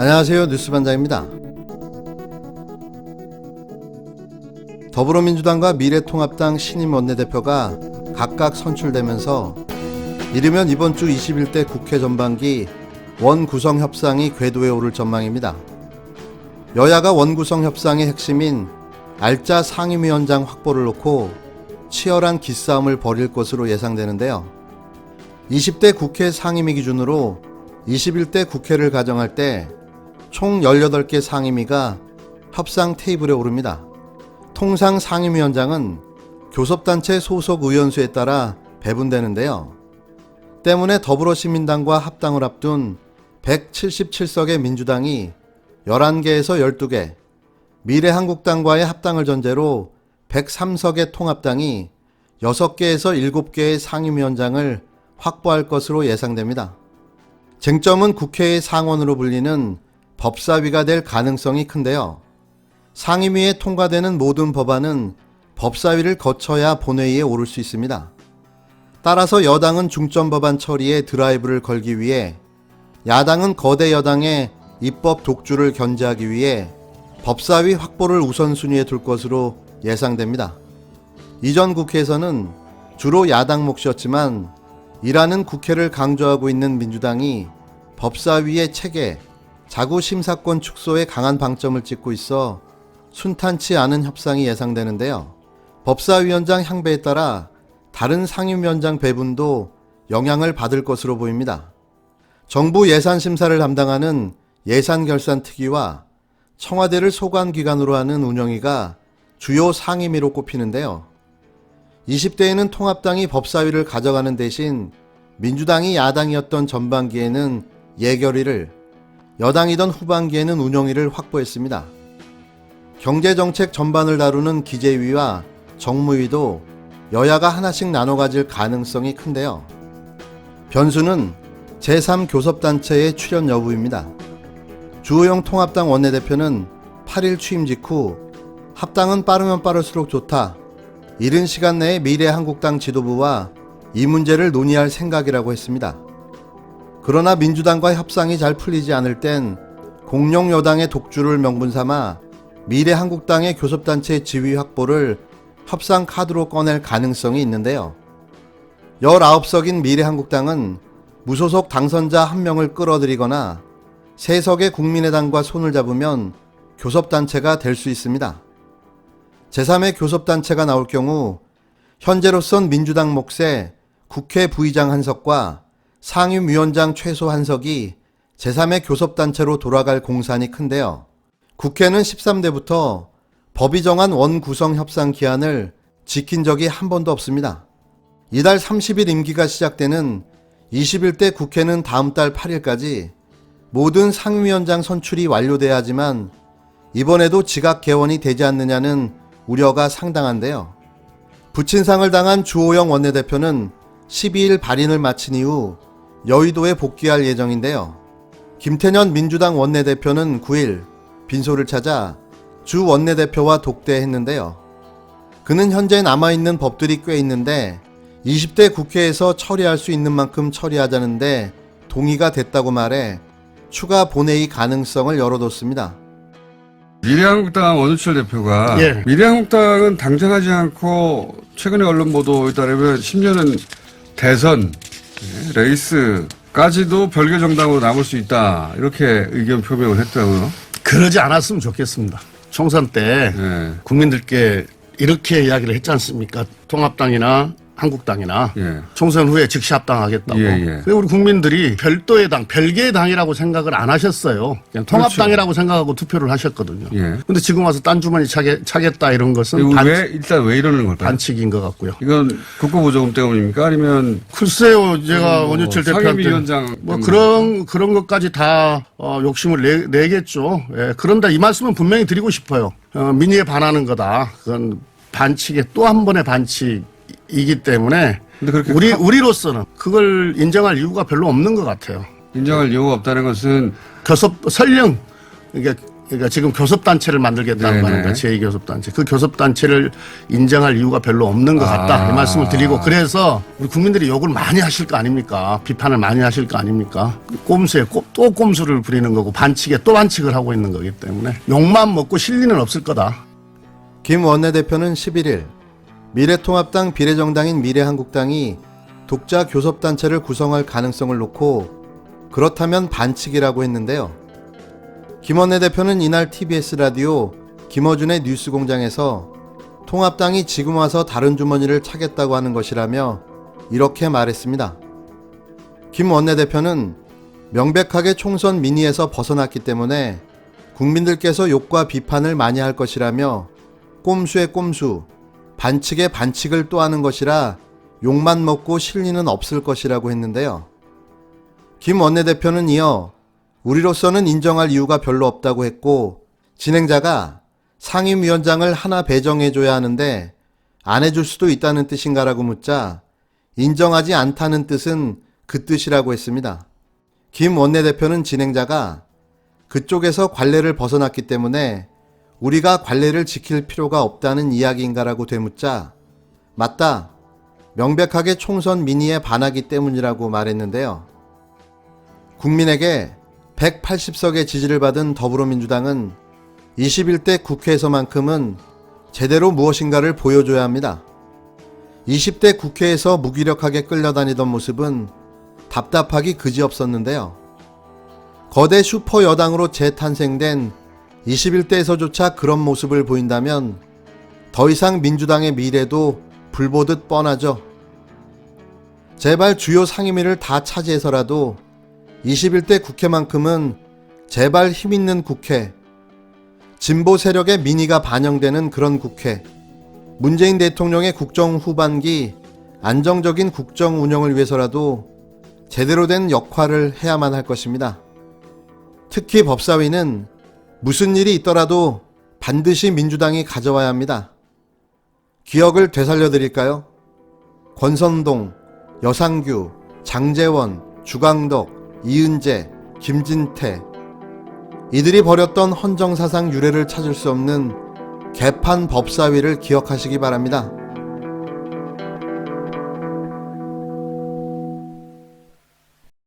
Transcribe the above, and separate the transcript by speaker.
Speaker 1: 안녕하세요. 뉴스반장입니다. 더불어민주당과 미래통합당 신임 원내대표가 각각 선출되면서 이르면 이번 주 21대 국회 전반기 원구성 협상이 궤도에 오를 전망입니다. 여야가 원구성 협상의 핵심인 알짜 상임위원장 확보를 놓고 치열한 기싸움을 벌일 것으로 예상되는데요. 20대 국회 상임위 기준으로 21대 국회를 가정할 때 총 18개 상임위가 협상 테이블에 오릅니다. 통상 상임위원장은 교섭단체 소속 의원수에 따라 배분되는데요. 때문에 더불어시민당과 합당을 앞둔 177석의 민주당이 11개에서 12개, 미래한국당과의 합당을 전제로 103석의 통합당이 6개에서 7개의 상임위원장을 확보할 것으로 예상됩니다. 쟁점은 국회의 상원으로 불리는 법사위가 될 가능성이 큰데요. 상임위에 통과되는 모든 법안은 법사위를 거쳐야 본회의에 오를 수 있습니다. 따라서 여당은 중점 법안 처리에 드라이브를 걸기 위해, 야당은 거대 여당의 입법 독주를 견제하기 위해 법사위 확보를 우선순위에 둘 것으로 예상됩니다. 이전 국회에서는 주로 야당 몫이었지만 일하는 국회를 강조하고 있는 민주당이 법사위의 체계, 자구 심사권 축소에 강한 방점을 찍고 있어 순탄치 않은 협상이 예상되는데요. 법사위원장 향배에 따라 다른 상임위원장 배분도 영향을 받을 것으로 보입니다. 정부 예산심사를 담당하는 예산결산특위와 청와대를 소관기관으로 하는 운영위가 주요 상임위로 꼽히는데요. 20대에는 통합당이 법사위를 가져가는 대신 민주당이 야당이었던 전반기에는 예결위를, 여당이던 후반기에는 운영위를 확보했습니다. 경제정책 전반을 다루는 기재위와 정무위도 여야가 하나씩 나눠 가질 가능성이 큰데요. 변수는 제3교섭단체의 출연 여부입니다. 주호영 통합당 원내대표는 8일 취임 직후 합당은 빠르면 빠를수록 좋다, 이른 시간 내에 미래한국당 지도부와 이 문제를 논의할 생각이라고 했습니다. 그러나 민주당과 협상이 잘 풀리지 않을 땐 공룡 여당의 독주를 명분삼아 미래한국당의 교섭단체 지위 확보를 협상 카드로 꺼낼 가능성이 있는데요. 19석인 미래한국당은 무소속 당선자 1명을 끌어들이거나 3석의 국민의당과 손을 잡으면 교섭단체가 될 수 있습니다. 제3의 교섭단체가 나올 경우 현재로선 민주당 몫의 국회 부의장 1석과 상임위원장 최소 1석이 제3의 교섭단체로 돌아갈 공산이 큰데요. 국회는 13대부터 법이 정한 원구성 협상 기한을 지킨 적이 한 번도 없습니다. 이달 30일 임기가 시작되는 21대 국회는 다음 달 8일까지 모든 상임위원장 선출이 완료돼야 하지만 이번에도 지각 개원이 되지 않느냐는 우려가 상당한데요. 부친상을 당한 주호영 원내대표는 12일 발인을 마친 이후 여의도에 복귀할 예정인데요. 김태년 민주당 원내대표는 9일 빈소를 찾아 주 원내대표와 독대했는데요. 그는 현재 남아있는 법들이 꽤 있는데 20대 국회에서 처리할 수 있는 만큼 처리하자는데 동의가 됐다고 말해 추가 본회의 가능성을 열어뒀습니다.
Speaker 2: 미래한국당 원우철 대표가 미래한국당은 당정하지 않고 최근의 언론 보도에 따르면 심지어는 대선 레이스까지도 별개 정당으로 남을 수 있다, 이렇게 의견 표명을 했다고요.
Speaker 3: 그러지 않았으면 좋겠습니다. 총선 때 국민들께 이렇게 이야기를 했지 않습니까? 통합당이나 한국당이나 총선 후에 즉시 합당하겠다고. 근데 우리 국민들이 별도의 당, 별개의 당이라고 생각을 안 하셨어요. 그냥 통합당이라고 생각하고 투표를 하셨거든요. 근데 지금 와서 딴 주머니 차겠다 이런 것은
Speaker 2: 일단 왜 이러는 걸까요?
Speaker 3: 반칙인 것 같고요.
Speaker 2: 이건 국고보조금 때문입니까? 아니면
Speaker 3: 글쎄요, 제가 원유철 대표한테
Speaker 2: 상임위원장
Speaker 3: 뭐 그런 것까지 다 욕심을 내겠죠. 그런데 이 말씀은 분명히 드리고 싶어요. 민의에 반하는 거다. 그건 반칙의 또 한 번의 반칙이기 때문에 우리로서는 그걸 인정할 이유가 별로 없는 것 같아요.
Speaker 2: 인정할 이유가 없다는 것은
Speaker 3: 설령 이게 그러니까 지금 교섭단체를 만들겠다는 거 아닙니까? 제2교섭단체. 그 교섭단체를 인정할 이유가 별로 없는 것 같다. 이 말씀을 드리고, 그래서 우리 국민들이 욕을 많이 하실 거 아닙니까? 비판을 많이 하실 거 아닙니까? 꼼수에 또 꼼수를 부리는 거고 반칙에 또 반칙을 하고 있는 거기 때문에 욕만 먹고 실리는 없을 거다.
Speaker 1: 김 원내대표는 11일 미래통합당 비례정당인 미래한국당이 독자 교섭단체를 구성할 가능성을 놓고 그렇다면 반칙이라고 했는데요. 김 원내대표는 이날 TBS 라디오 김어준의 뉴스공장에서 통합당이 지금 와서 다른 주머니를 차겠다고 하는 것이라며 이렇게 말했습니다. 김 원내대표는 명백하게 총선 민의에서 벗어났기 때문에 국민들께서 욕과 비판을 많이 할 것이라며 꼼수의 꼼수, 반칙의 반칙을 또 하는 것이라 욕만 먹고 실리는 없을 것이라고 했는데요. 김 원내대표는 이어 우리로서는 인정할 이유가 별로 없다고 했고, 진행자가 상임위원장을 하나 배정해줘야 하는데 안 해줄 수도 있다는 뜻인가라고 묻자 인정하지 않다는 뜻은 그 뜻이라고 했습니다. 김 원내대표는 진행자가 그쪽에서 관례를 벗어났기 때문에 우리가 관례를 지킬 필요가 없다는 이야기인가라고 되묻자 맞다, 명백하게 총선 민의에 반하기 때문이라고 말했는데요. 국민에게 180석의 지지를 받은 더불어민주당은 21대 국회에서만큼은 제대로 무엇인가를 보여줘야 합니다. 20대 국회에서 무기력하게 끌려다니던 모습은 답답하기 그지없었는데요. 거대 슈퍼 여당으로 재탄생된 21대에서조차 그런 모습을 보인다면 더 이상 민주당의 미래도 불보듯 뻔하죠. 제발 주요 상임위를 다 차지해서라도 21대 국회만큼은 제발 힘있는 국회, 진보 세력의 민의가 반영되는 그런 국회, 문재인 대통령의 국정 후반기 안정적인 국정 운영을 위해서라도 제대로 된 역할을 해야만 할 것입니다. 특히 법사위는 무슨 일이 있더라도 반드시 민주당이 가져와야 합니다. 기억을 되살려 드릴까요? 권선동, 여상규, 장제원, 주광덕, 이은재, 김진태, 이들이 벌였던 헌정사상 유례를 찾을 수 없는 개판 법사위를 기억하시기 바랍니다.